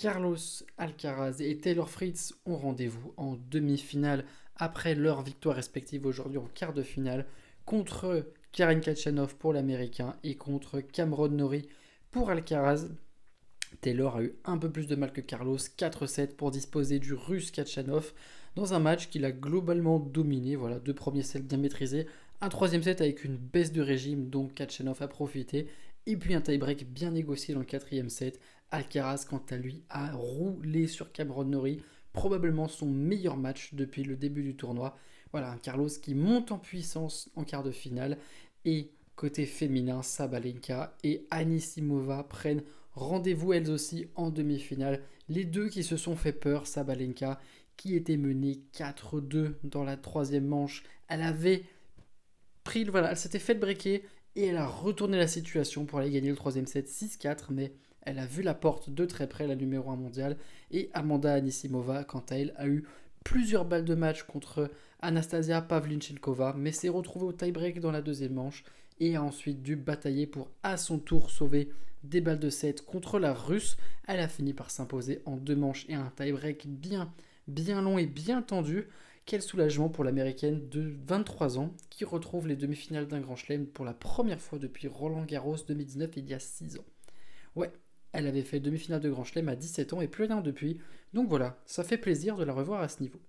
Carlos Alcaraz et Taylor Fritz ont rendez-vous en demi-finale après leur victoire respective aujourd'hui en quart de finale contre Karen Khachanov pour l'américain et contre Cameron Norrie pour Alcaraz. Taylor a eu un peu plus de mal que Carlos, 4-7 pour disposer du russe Khachanov dans un match qu'il a globalement dominé. Voilà, deux premiers sets bien maîtrisés, un troisième set avec une baisse de régime dont Khachanov a profité, et puis un tie-break bien négocié dans le quatrième set. Alcaraz, quant à lui, a roulé sur Cameron Norrie, probablement son meilleur match depuis le début du tournoi. Voilà, un Carlos qui monte en puissance en quart de finale. Et côté féminin, Sabalenka et Anisimova prennent rendez-vous elles aussi en demi-finale. Les deux qui se sont fait peur, Sabalenka qui était menée 4-2 dans la troisième manche. Elle avait voilà, elle s'était fait breaker et elle a retourné la situation pour aller gagner le troisième set 6-4, mais elle a vu la porte de très près, la numéro 1 mondiale. Et Amanda Anisimova, quant à elle, a eu plusieurs balles de match contre Anastasia Pavlyuchenkova, mais s'est retrouvée au tie-break dans la deuxième manche et a ensuite dû batailler pour à son tour sauver des balles de 7 contre la russe. Elle a fini par s'imposer en deux manches et un tie-break bien long et bien tendu. Quel soulagement pour l'américaine de 23 ans qui retrouve les demi-finales d'un grand chelem pour la première fois depuis Roland Garros 2019 il y a 6 ans. Ouais, elle avait fait demi-finale de grand chelem à 17 ans et plus rien depuis. Donc voilà, ça fait plaisir de la revoir à ce niveau.